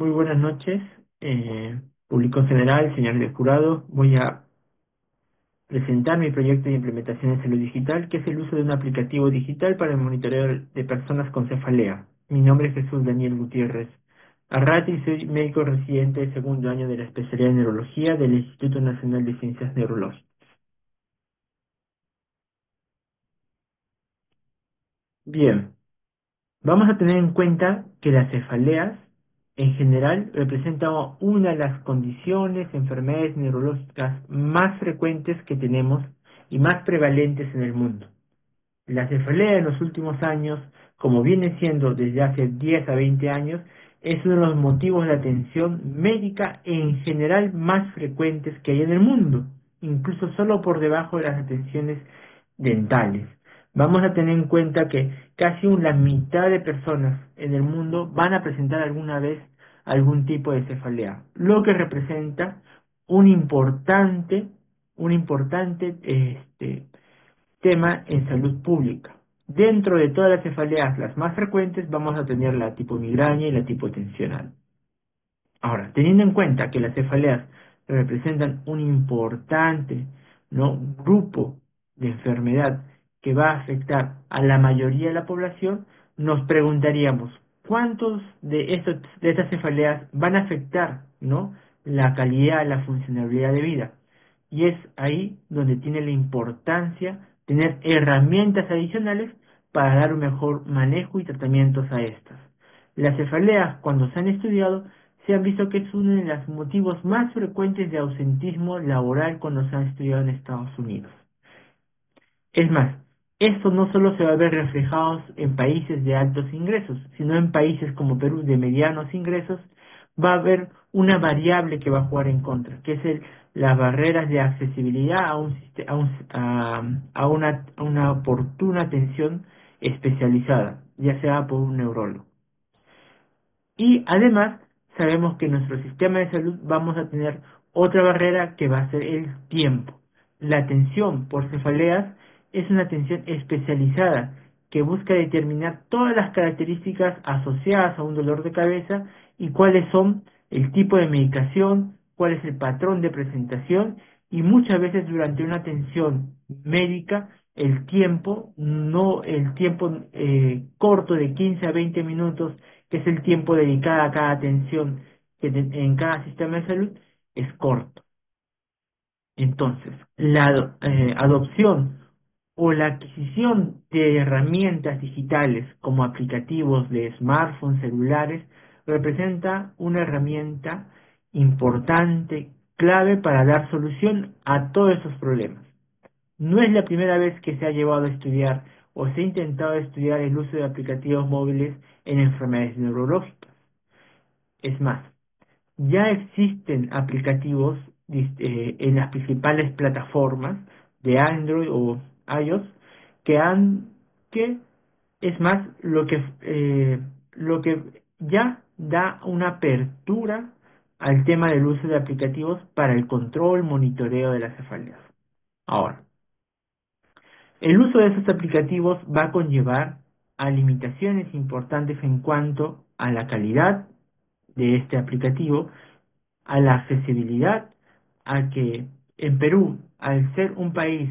Muy buenas noches, público en general, señores del jurado. Voy a presentar mi proyecto de implementación en salud digital, que es el uso de un aplicativo digital para el monitoreo de personas con cefalea. Mi nombre es Jesús Daniel Gutiérrez Arrati y soy médico residente de segundo año de la especialidad de neurología del Instituto Nacional de Ciencias Neurológicas. Bien, vamos a tener en cuenta que las cefaleas en general representan una de las condiciones, enfermedades neurológicas más frecuentes que tenemos y más prevalentes en el mundo. La cefalea en los últimos años, como viene siendo desde hace 10 a 20 años, es uno de los motivos de atención médica en general más frecuentes que hay en el mundo, incluso solo por debajo de las atenciones dentales. Vamos a tener en cuenta que casi la mitad de personas en el mundo van a presentar alguna vez algún tipo de cefalea, lo que representa un importante, un importante tema en salud pública. Dentro de todas las cefaleas, las más frecuentes, vamos a tener la tipo migraña y la tipo tensional. Ahora, teniendo en cuenta que las cefaleas representan un importante, ¿no?, grupo de enfermedad que va a afectar a la mayoría de la población, nos preguntaríamos, ¿cuántos de estas cefaleas van a afectar, ¿no?, la calidad, la funcionalidad de vida? Y es ahí donde tiene la importancia tener herramientas adicionales para dar un mejor manejo y tratamientos a estas. Las cefaleas, cuando se han estudiado, se han visto que es uno de los motivos más frecuentes de ausentismo laboral cuando se han estudiado en Estados Unidos. Es más, esto no solo se va a ver reflejado en países de altos ingresos, sino en países como Perú de medianos ingresos, va a haber una variable que va a jugar en contra, que es las barreras de accesibilidad a una oportuna atención especializada, ya sea por un neurólogo. Y además, sabemos que en nuestro sistema de salud vamos a tener otra barrera que va a ser el tiempo. La atención por cefaleas es una atención especializada que busca determinar todas las características asociadas a un dolor de cabeza y cuáles son el tipo de medicación, cuál es el patrón de presentación y muchas veces durante una atención médica el tiempo corto de 15 a 20 minutos, que es el tiempo dedicado a cada atención en cada sistema de salud, es corto. Entonces, la adopción o la adquisición de herramientas digitales como aplicativos de smartphones, celulares, representa una herramienta importante, clave para dar solución a todos esos problemas. No es la primera vez que se ha llevado a estudiar o se ha intentado estudiar el uso de aplicativos móviles en enfermedades neurológicas. Es más, ya existen aplicativos en las principales plataformas de Android o iOS que han que es más lo que ya da una apertura al tema del uso de aplicativos para el control, monitoreo de las cefaleas. Ahora, el uso de estos aplicativos va a conllevar a limitaciones importantes en cuanto a la calidad de este aplicativo, a la accesibilidad, a que en Perú, al ser un país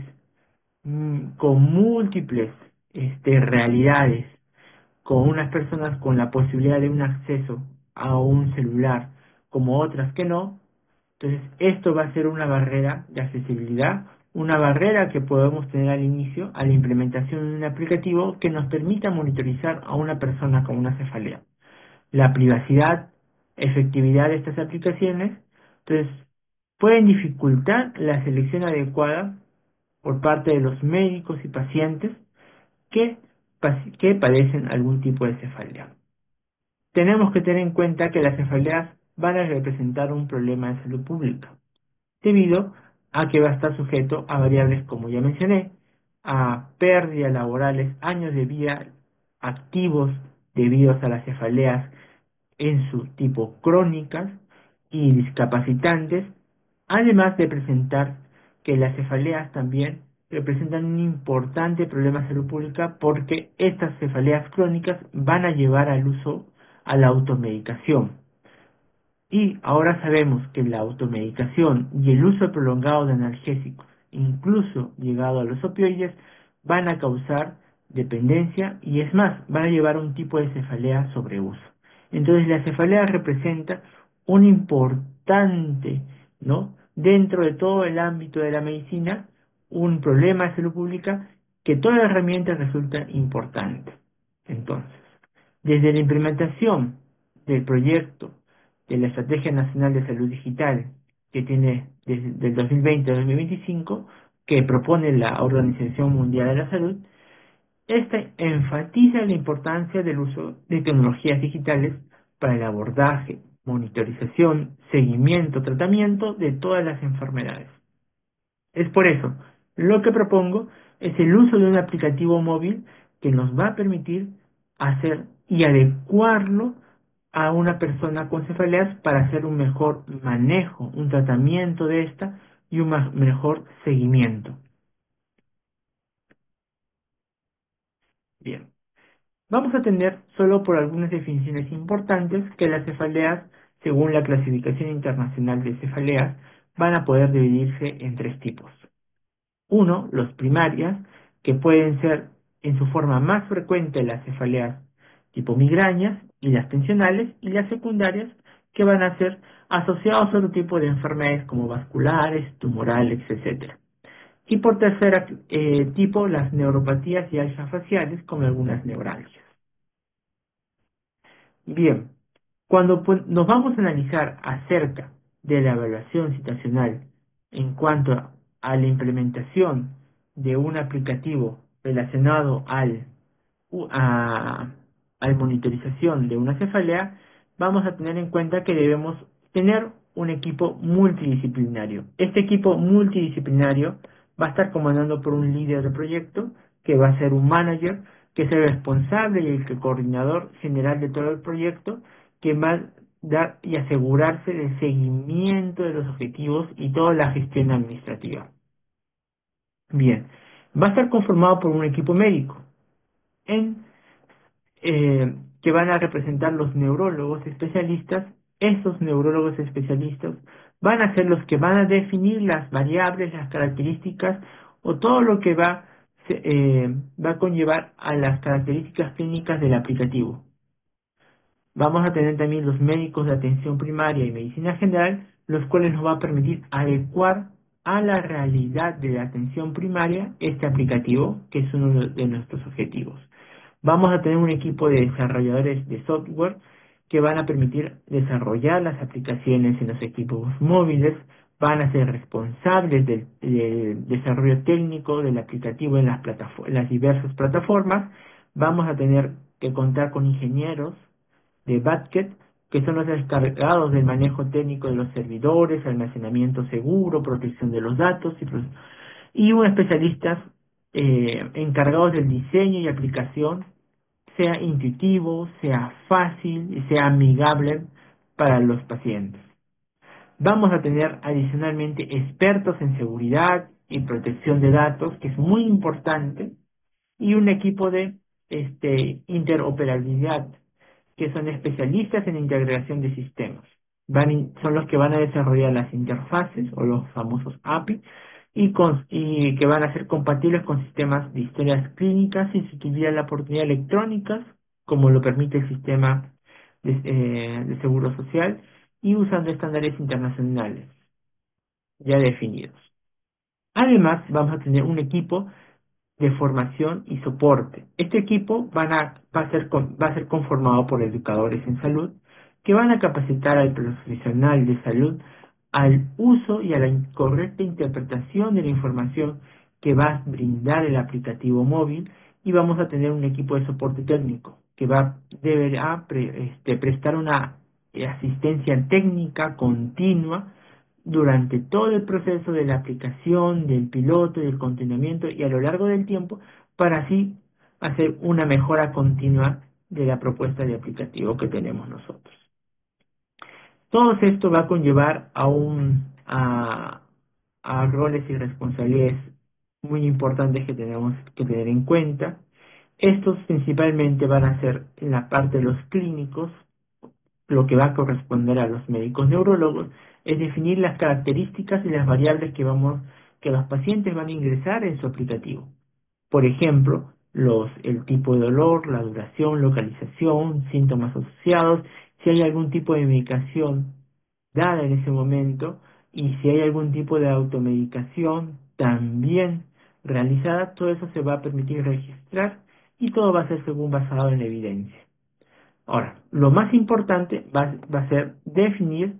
con múltiples realidades, con unas personas con la posibilidad de un acceso a un celular como otras que no, entonces esto va a ser una barrera de accesibilidad, una barrera que podemos tener al inicio, a la implementación de un aplicativo que nos permita monitorizar a una persona con una cefalea. La privacidad, efectividad de estas aplicaciones, entonces pueden dificultar la selección adecuada por parte de los médicos y pacientes que, que padecen algún tipo de cefalea. Tenemos que tener en cuenta que las cefaleas van a representar un problema de salud pública, debido a que va a estar sujeto a variables, como ya mencioné, a pérdidas laborales, años de vida activos debidos a las cefaleas en su tipo crónicas y discapacitantes, además de presentar que las cefaleas también representan un importante problema de salud pública porque estas cefaleas crónicas van a llevar al uso a la automedicación. Y ahora sabemos que la automedicación y el uso prolongado de analgésicos, incluso llegado a los opioides, van a causar dependencia y es más, van a llevar a un tipo de cefalea sobreuso. Entonces la cefalea representa un importante, ¿no? Dentro de todo el ámbito de la medicina, un problema de salud pública que toda herramienta resulta importante. Entonces, desde la implementación del proyecto de la Estrategia Nacional de Salud Digital, que tiene desde el 2020 al 2025, que propone la Organización Mundial de la Salud, esta enfatiza la importancia del uso de tecnologías digitales para el abordaje, monitorización, seguimiento, tratamiento de todas las enfermedades. Es por eso, lo que propongo es el uso de un aplicativo móvil que nos va a permitir hacer y adecuarlo a una persona con cefaleas para hacer un mejor manejo, un tratamiento de esta y un mejor seguimiento. Bien, vamos a tener solo por algunas definiciones importantes que las cefaleas, según la clasificación internacional de cefaleas, van a poder dividirse en tres tipos. Uno, los primarias, que pueden ser en su forma más frecuente las cefaleas tipo migrañas y las tensionales, y las secundarias, que van a ser asociados a otro tipo de enfermedades como vasculares, tumorales, etc. Y por tercera tipo, las neuropatías y alzas faciales, como algunas neuralgias. Bien, cuando nos vamos a analizar acerca de la evaluación situacional en cuanto a la implementación de un aplicativo relacionado al monitorización de una cefalea, vamos a tener en cuenta que debemos tener un equipo multidisciplinario. Este equipo multidisciplinario va a estar comandado por un líder de proyecto, que va a ser un manager, que es el responsable y el coordinador general de todo el proyecto, que va a dar y asegurarse del seguimiento de los objetivos y toda la gestión administrativa. Bien, va a estar conformado por un equipo médico, en que van a representar los neurólogos especialistas. Esos neurólogos especialistas van a ser los que van a definir las variables, las características o todo lo que va a conllevar a las características clínicas del aplicativo. Vamos a tener también los médicos de atención primaria y medicina general, los cuales nos va a permitir adecuar a la realidad de la atención primaria este aplicativo, que es uno de nuestros objetivos. Vamos a tener un equipo de desarrolladores de software que van a permitir desarrollar las aplicaciones en los equipos móviles, van a ser responsables del desarrollo técnico del aplicativo en las diversas plataformas. Vamos a tener que contar con ingenieros de backend, que son los encargados del manejo técnico de los servidores, almacenamiento seguro, protección de los datos y un especialistas encargados del diseño y aplicación, sea intuitivo, sea fácil y sea amigable para los pacientes. Vamos a tener adicionalmente expertos en seguridad y protección de datos, que es muy importante, y un equipo de interoperabilidad, que son especialistas en integración de sistemas. Son los que van a desarrollar las interfaces o los famosos API y que van a ser compatibles con sistemas de historias clínicas sin sustituir la oportunidad electrónicas, como lo permite el sistema de seguro social, y usando estándares internacionales ya definidos. Además, vamos a tener un equipo de formación y soporte. Este equipo va a ser conformado por educadores en salud que van a capacitar al profesional de salud al uso y a la correcta interpretación de la información que va a brindar el aplicativo móvil, y vamos a tener un equipo de soporte técnico que deberá prestar una asistencia técnica continua durante todo el proceso de la aplicación, del piloto, del continuamiento y a lo largo del tiempo, para así hacer una mejora continua de la propuesta de aplicativo que tenemos nosotros. Todo esto va a conllevar a roles y responsabilidades muy importantes que tenemos que tener en cuenta. Estos principalmente van a ser en la parte de los clínicos, lo que va a corresponder a los médicos neurólogos es definir las características y las variables que los pacientes van a ingresar en su aplicativo. Por ejemplo, el tipo de dolor, la duración, localización, síntomas asociados, si hay algún tipo de medicación dada en ese momento y si hay algún tipo de automedicación también realizada, todo eso se va a permitir registrar y todo va a ser según basado en la evidencia. Ahora, lo más importante va a ser definir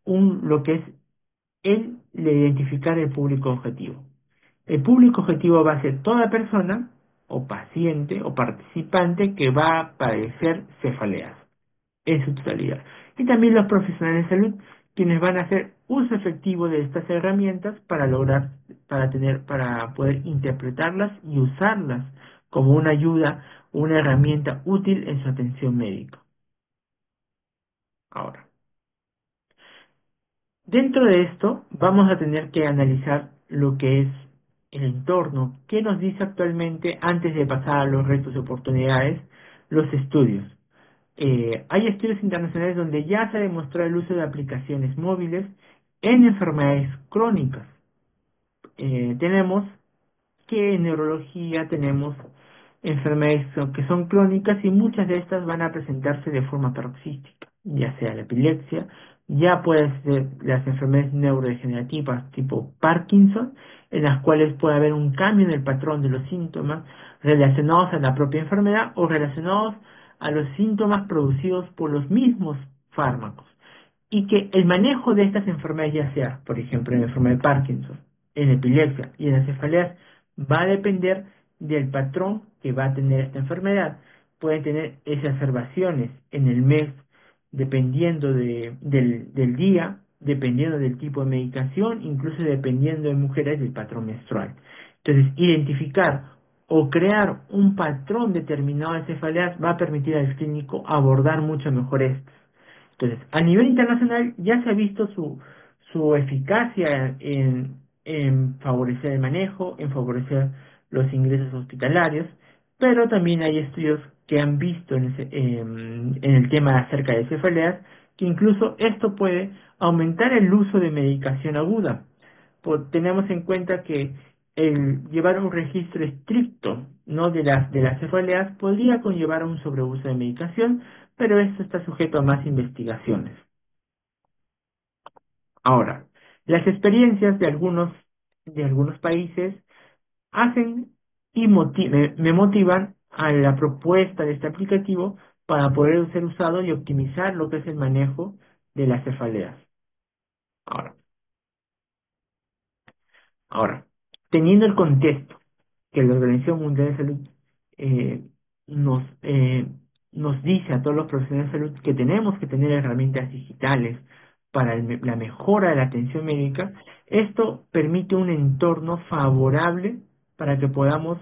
lo que es identificar el público objetivo. El público objetivo va a ser toda persona o paciente o participante que va a padecer cefaleas en su totalidad. Y también los profesionales de salud, quienes van a hacer uso efectivo de estas herramientas para poder interpretarlas y usarlas como una ayuda, una herramienta útil en su atención médica. Ahora, dentro de esto vamos a tener que analizar lo que es el entorno, qué nos dice actualmente antes de pasar a los retos y oportunidades, los estudios. Hay estudios internacionales donde ya se ha demostrado el uso de aplicaciones móviles en enfermedades crónicas. Tenemos que en neurología tenemos enfermedades que son crónicas y muchas de estas van a presentarse de forma paroxística, ya sea la epilepsia, ya puede ser las enfermedades neurodegenerativas tipo Parkinson, en las cuales puede haber un cambio en el patrón de los síntomas relacionados a la propia enfermedad o relacionados a los síntomas producidos por los mismos fármacos y que el manejo de estas enfermedades, ya sea, por ejemplo, en la enfermedad de Parkinson, en epilepsia y en las cefaleas, va a depender del patrón que va a tener esta enfermedad. Pueden tener exacerbaciones en el mes, dependiendo del día, dependiendo del tipo de medicación, incluso dependiendo de mujeres del patrón menstrual. Entonces, identificar o crear un patrón determinado de cefaleas va a permitir al clínico abordar mucho mejor esto. Entonces, a nivel internacional ya se ha visto su eficacia en favorecer el manejo, en favorecer los ingresos hospitalarios, pero también hay estudios que han visto en el tema acerca de cefaleas que incluso esto puede aumentar el uso de medicación aguda. Tenemos en cuenta que el llevar un registro estricto, ¿no?, de las cefaleas podría conllevar a un sobreuso de medicación, pero esto está sujeto a más investigaciones. Ahora, las experiencias de algunos países hacen y me motivan a la propuesta de este aplicativo para poder ser usado y optimizar lo que es el manejo de las cefaleas. Ahora, ahora, teniendo el contexto que la Organización Mundial de Salud eh, nos, eh, nos dice a todos los profesionales de salud que tenemos que tener herramientas digitales para la mejora de la atención médica, esto permite un entorno favorable para que podamos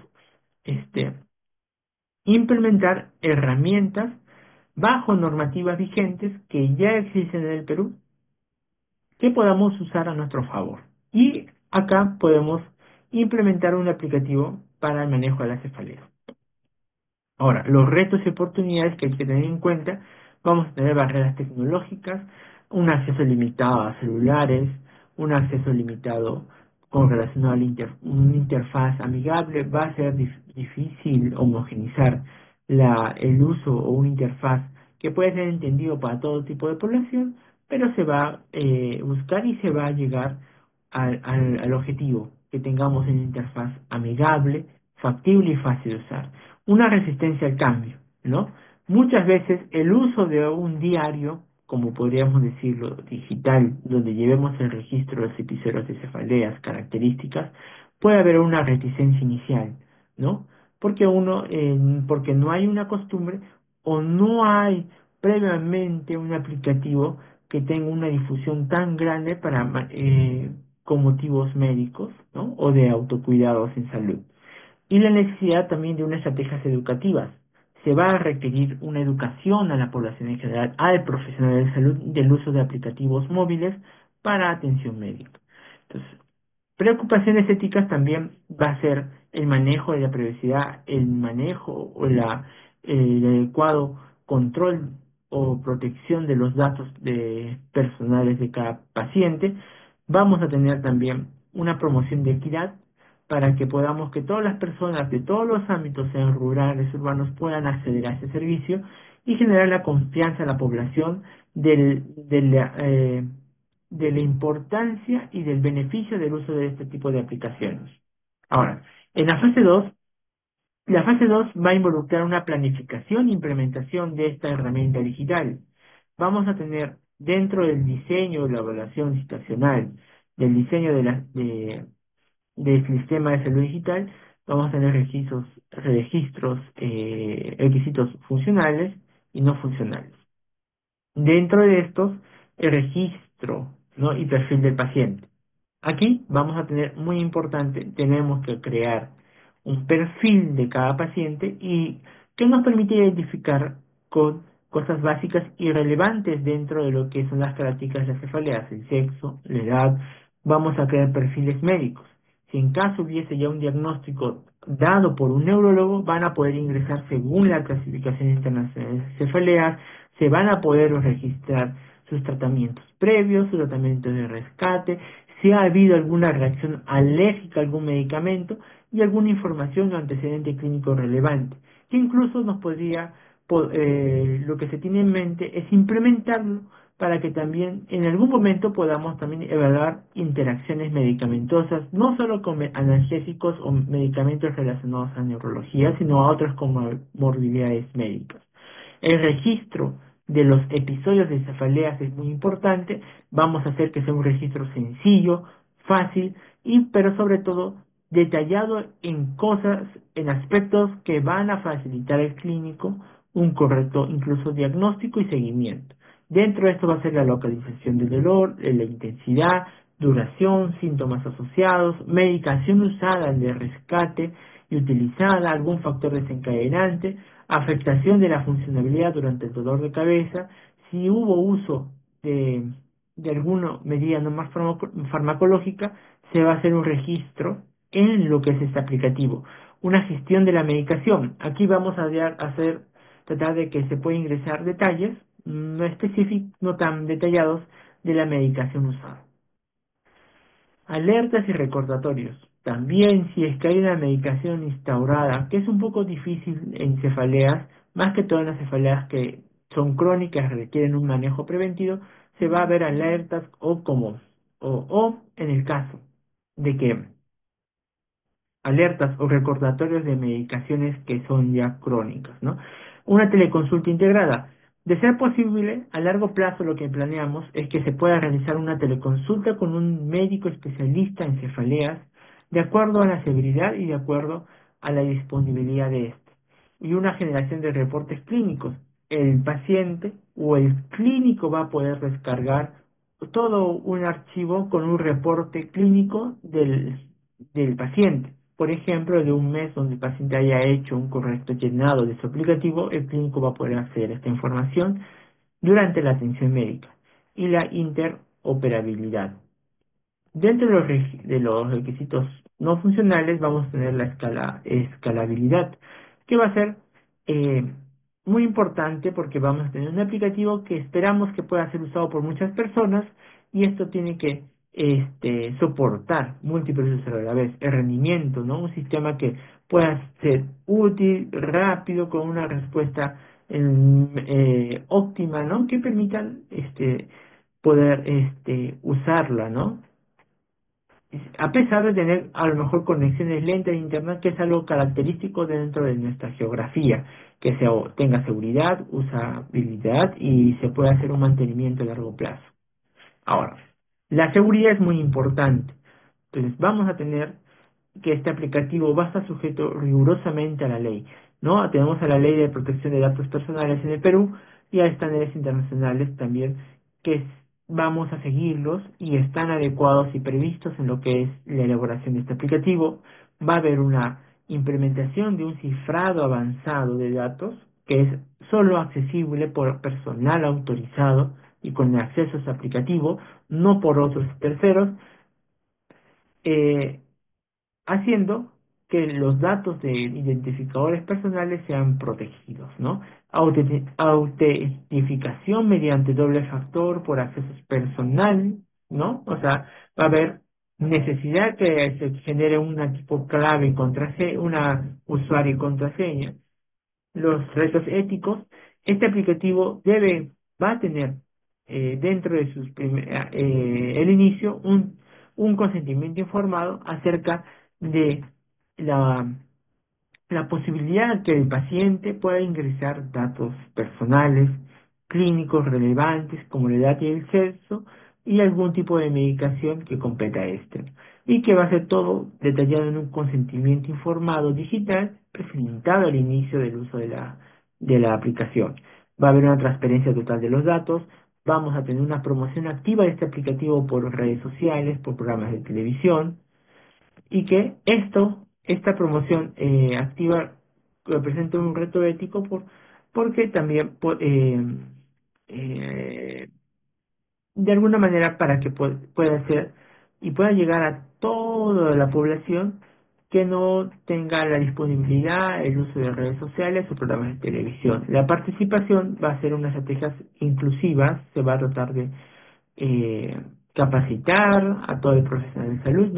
este, implementar herramientas bajo normativas vigentes que ya existen en el Perú que podamos usar a nuestro favor. Y acá podemos implementar un aplicativo para el manejo de la cefalea. Ahora, los retos y oportunidades que hay que tener en cuenta, vamos a tener barreras tecnológicas, un acceso limitado a celulares, un acceso limitado con relación a una interfaz amigable, va a ser difícil homogenizar el uso o una interfaz que puede ser entendido para todo tipo de población, pero se va a buscar y se va a llegar al objetivo, que tengamos una interfaz amigable, factible y fácil de usar. Una resistencia al cambio, ¿no? Muchas veces el uso de un diario, como podríamos decirlo, digital, donde llevemos el registro de los episodios de cefaleas, características, puede haber una reticencia inicial, ¿no? Porque no hay una costumbre o no hay previamente un aplicativo que tenga una difusión tan grande con motivos médicos, ¿no?, o de autocuidados en salud. Y la necesidad también de unas estrategias educativas. Se va a requerir una educación a la población en general, al profesional de salud, del uso de aplicativos móviles para atención médica. Entonces, preocupaciones éticas también va a ser el manejo de la privacidad, el manejo o el adecuado control o protección de los datos personales de cada paciente. Vamos a tener también una promoción de equidad para que podamos que todas las personas de todos los ámbitos, sean rurales, urbanos, puedan acceder a este servicio y generar la confianza a la población de la importancia y del beneficio del uso de este tipo de aplicaciones. Ahora, en la fase 2 va a involucrar una planificación e implementación de esta herramienta digital. Vamos a tener dentro del diseño, la evaluación situacional, del diseño del sistema de salud digital, vamos a tener requisitos funcionales y no funcionales. Dentro de estos, el registro, ¿no? y perfil del paciente. Aquí vamos a tener muy importante, tenemos que crear un perfil de cada paciente y que nos permite identificar con cosas básicas y relevantes dentro de lo que son las características de las cefaleas, el sexo, la edad. Vamos a crear perfiles médicos. Si en caso hubiese ya un diagnóstico dado por un neurólogo, van a poder ingresar según la clasificación internacional de cefaleas, se van a poder registrar sus tratamientos previos, sus tratamientos de rescate, si ha habido alguna reacción alérgica a algún medicamento y alguna información o antecedente clínico relevante, que incluso nos lo que se tiene en mente es implementarlo para que también en algún momento podamos también evaluar interacciones medicamentosas, no solo con analgésicos o medicamentos relacionados a neurología, sino a otras comorbilidades médicas. El registro de los episodios de cefaleas es muy importante. Vamos a hacer que sea un registro sencillo, fácil pero sobre todo detallado en cosas, en aspectos que van a facilitar al clínico un correcto incluso diagnóstico y seguimiento. Dentro de esto va a ser la localización del dolor, la intensidad, duración, síntomas asociados, medicación usada de rescate y utilizada, algún factor desencadenante, afectación de la funcionalidad durante el dolor de cabeza, si hubo uso de alguna medida no más farmacológica, se va a hacer un registro en lo que es este aplicativo. Una gestión de la medicación. Aquí vamos a tratar de que se pueda ingresar detalles no específicos, no tan detallados de la medicación usada. Alertas y recordatorios. También si es que hay una medicación instaurada, que es un poco difícil en cefaleas, más que todo en las cefaleas que son crónicas, requieren un manejo preventivo, se va a ver alertas o en el caso de que alertas o recordatorios de medicaciones que son ya crónicas, ¿no? Una teleconsulta integrada. De ser posible, a largo plazo lo que planeamos es que se pueda realizar una teleconsulta con un médico especialista en cefaleas, de acuerdo a la severidad y de acuerdo a la disponibilidad de este. Y una generación de reportes clínicos. El paciente o el clínico va a poder descargar todo un archivo con un reporte clínico del paciente. Por ejemplo, de un mes donde el paciente haya hecho un correcto llenado de su aplicativo, el clínico va a poder acceder a esta información durante la atención médica. Y la interoperabilidad. Dentro de los requisitos no funcionales vamos a tener la escalabilidad, que va a ser eh, muy importante porque vamos a tener un aplicativo que esperamos que pueda ser usado por muchas personas y esto tiene que soportar múltiples usuarios a la vez, el rendimiento, ¿no? Un sistema que pueda ser útil, rápido, con una respuesta óptima, ¿no? Que permitan poder usarla, ¿no? A pesar de tener a lo mejor conexiones lentas de internet, que es algo característico dentro de nuestra geografía, que tenga seguridad, usabilidad y se pueda hacer un mantenimiento a largo plazo. Ahora, la seguridad es muy importante. Entonces, vamos a tener que este aplicativo va a estar sujeto rigurosamente a la ley, ¿no? Tenemos a la Ley de Protección de Datos Personales en el Perú y a estándares internacionales también que vamos a seguirlos y están adecuados y previstos en lo que es la elaboración de este aplicativo. Va a haber una implementación de un cifrado avanzado de datos que es solo accesible por personal autorizado y con acceso a este aplicativo, no por otros terceros, haciendo que los datos de identificadores personales sean protegidos, ¿no? Autentificación mediante doble factor por acceso personal, ¿no? O sea, va a haber necesidad que se genere una tipo clave y contraseña, una usuario y contraseña. Los retos éticos, este aplicativo va a tener dentro de el inicio un consentimiento informado acerca de la la posibilidad que el paciente pueda ingresar datos personales, clínicos relevantes como la edad y el sexo y algún tipo de medicación que competa este, y que va a ser todo detallado en un consentimiento informado digital presentado al inicio del uso de la aplicación. Va a haber una transparencia total de los datos, vamos a tener una promoción activa de este aplicativo por redes sociales, por programas de televisión, y que esta promoción activa representa un reto ético porque también eh, de alguna manera para que pueda ser y pueda llegar a toda la población que no tenga la disponibilidad, el uso de redes sociales o programas de televisión. La participación va a ser unas estrategias inclusivas, se va a tratar de eh, capacitar a todo el profesional de salud,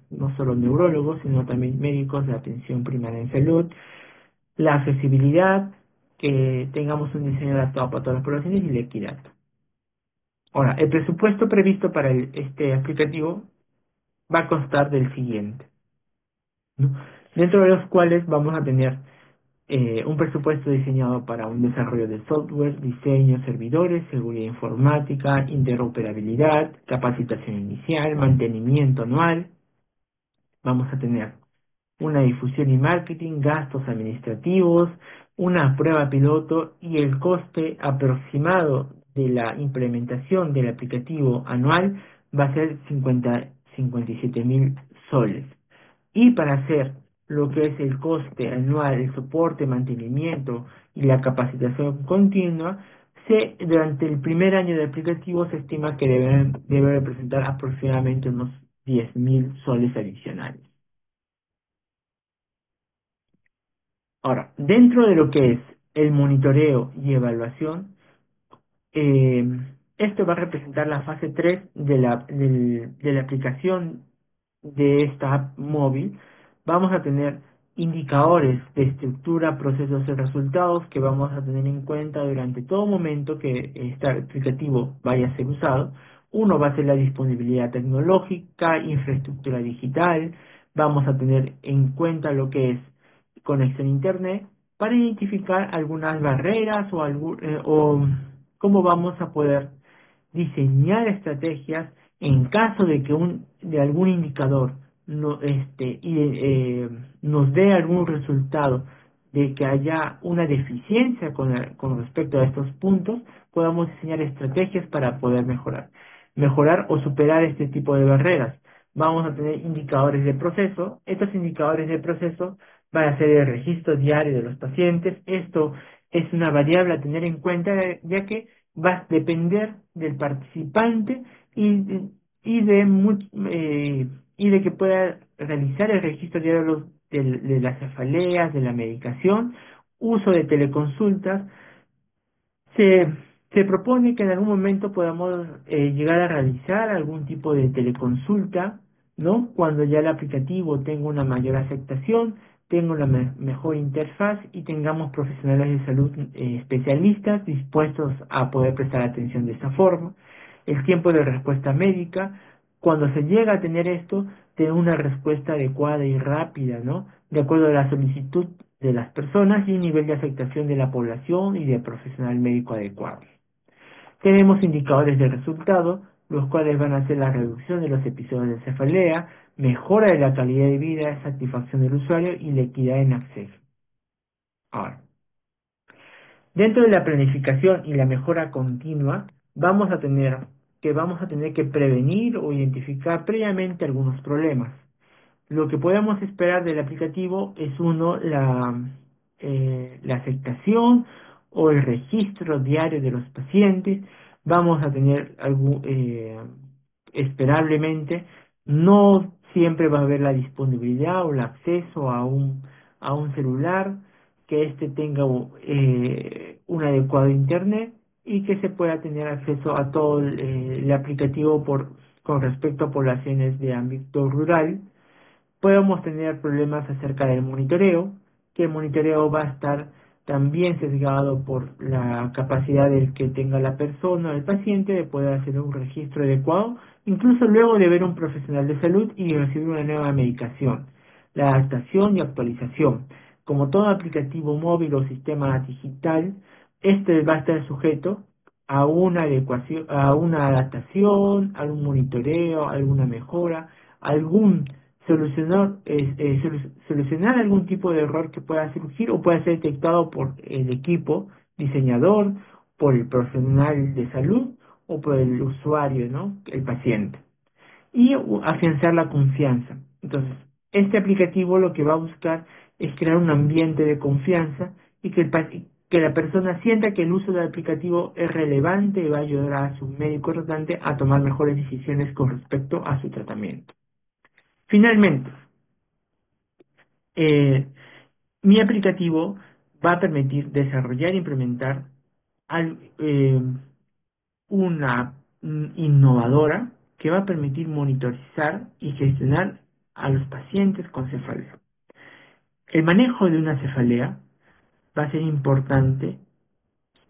no solo neurólogos, sino también médicos de atención primaria en salud, la accesibilidad, que tengamos un diseño adaptado para todas las poblaciones y la equidad. Ahora, el presupuesto previsto para este aplicativo va a constar del siguiente, ¿no? Dentro de los cuales vamos a tener un presupuesto diseñado para un desarrollo de software, diseño, servidores, seguridad informática, interoperabilidad, capacitación inicial, mantenimiento anual. Vamos a tener una difusión y marketing, gastos administrativos, una prueba piloto y el coste aproximado de la implementación del aplicativo anual va a ser 57.000 soles. Y para hacer lo que es el coste anual, el soporte, mantenimiento y la capacitación continua, durante el primer año de aplicativo se estima que debe representar aproximadamente unos 10.000 soles adicionales. Ahora, dentro de lo que es el monitoreo y evaluación, eh, esto va a representar la fase 3 de la aplicación de esta app móvil. Vamos a tener indicadores de estructura, procesos y resultados que vamos a tener en cuenta durante todo momento que este aplicativo vaya a ser usado. Uno va a ser la disponibilidad tecnológica, infraestructura digital, vamos a tener en cuenta lo que es conexión a Internet para identificar algunas barreras o cómo vamos a poder diseñar estrategias en caso de que de algún indicador nos dé algún resultado de que haya una deficiencia con respecto a estos puntos, podamos diseñar estrategias para poder mejorar o superar este tipo de barreras. Vamos a tener indicadores de proceso. Estos indicadores de proceso van a ser el registro diario de los pacientes. Esto es una variable a tener en cuenta, ya que va a depender del participante y y de que pueda realizar el registro diario de las cefaleas, de la medicación, uso de teleconsultas. Se, se propone que en algún momento podamos llegar a realizar algún tipo de teleconsulta, ¿no? Cuando ya el aplicativo tenga una mayor aceptación, tenga una mejor interfaz y tengamos profesionales de salud especialistas dispuestos a poder prestar atención de esta forma. El tiempo de respuesta médica, cuando se llega a tener esto, tener una respuesta adecuada y rápida, ¿no? De acuerdo a la solicitud de las personas y nivel de aceptación de la población y de profesional médico adecuado. Tenemos indicadores de resultado, los cuales van a ser la reducción de los episodios de cefalea, mejora de la calidad de vida, satisfacción del usuario y la equidad en acceso. Ahora, dentro de la planificación y la mejora continua, vamos a tener que prevenir o identificar previamente algunos problemas. Lo que podemos esperar del aplicativo es la aceptación o el registro diario de los pacientes. Vamos a tener esperablemente No siempre va a haber la disponibilidad o el acceso a un celular, que éste tenga un adecuado internet y que se pueda tener acceso a todo el aplicativo con respecto a poblaciones de ámbito rural. Podemos tener problemas acerca del monitoreo, que el monitoreo va a estar también sesgado por la capacidad del que tenga la persona, el paciente, de poder hacer un registro adecuado, incluso luego de ver a un profesional de salud y recibir una nueva medicación. La adaptación y actualización. Como todo aplicativo móvil o sistema digital, este va a estar sujeto a una adecuación, a una adaptación, a un monitoreo, alguna mejora, algún solucionar algún tipo de error que pueda surgir o pueda ser detectado por el equipo diseñador, por el profesional de salud o por el usuario, ¿no? El paciente. Y afianzar la confianza. Entonces, este aplicativo lo que va a buscar es crear un ambiente de confianza y que la persona sienta que el uso del aplicativo es relevante y va a ayudar a su médico tratante a tomar mejores decisiones con respecto a su tratamiento. Finalmente, eh, mi aplicativo va a permitir desarrollar e implementar al- eh, una app innovadora que va a permitir monitorizar y gestionar a los pacientes con cefalea. El manejo de una cefalea va a ser importante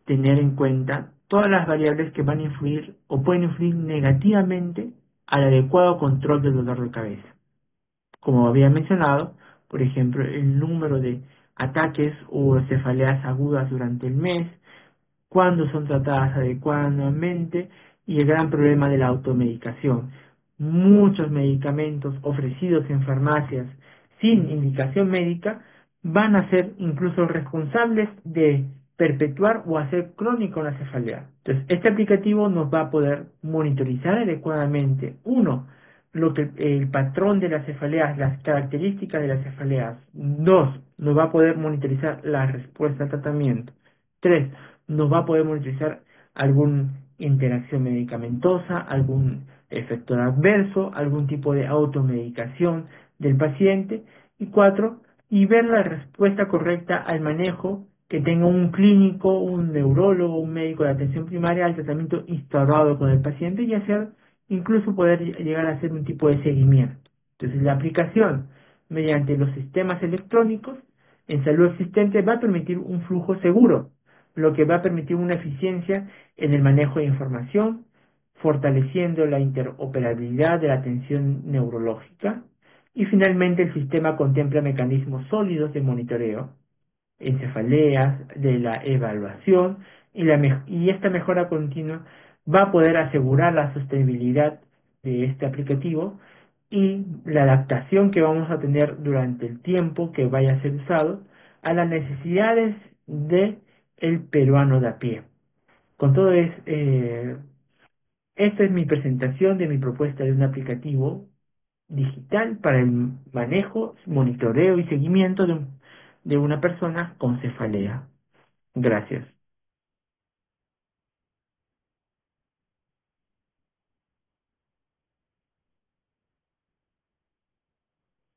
tener en cuenta todas las variables que van a influir o pueden influir negativamente al adecuado control del dolor de cabeza. Como había mencionado, por ejemplo, el número de ataques o cefaleas agudas durante el mes, cuándo son tratadas adecuadamente y el gran problema de la automedicación. Muchos medicamentos ofrecidos en farmacias sin indicación médica van a ser incluso responsables de perpetuar o hacer crónico la cefalea. Entonces, este aplicativo nos va a poder monitorizar adecuadamente, uno, lo que el patrón de las cefaleas, las características de las cefaleas. Dos, nos va a poder monitorizar la respuesta al tratamiento. Tres, nos va a poder monitorizar alguna interacción medicamentosa, algún efecto adverso, algún tipo de automedicación del paciente. Y cuatro, y ver la respuesta correcta al manejo que tenga un clínico, un neurólogo, un médico de atención primaria al tratamiento instaurado con el paciente y hacer, incluso poder llegar a hacer un tipo de seguimiento. Entonces, la aplicación mediante los sistemas electrónicos en salud existente va a permitir un flujo seguro, lo que va a permitir una eficiencia en el manejo de información, fortaleciendo la interoperabilidad de la atención neurológica. Y finalmente, el sistema contempla mecanismos sólidos de monitoreo, en cefaleas, de la evaluación, y esta mejora continua va a poder asegurar la sostenibilidad de este aplicativo y la adaptación que vamos a tener durante el tiempo que vaya a ser usado a las necesidades de el peruano de a pie. Con todo esta es mi presentación de mi propuesta de un aplicativo digital para el manejo, monitoreo y seguimiento de una persona con cefalea. Gracias.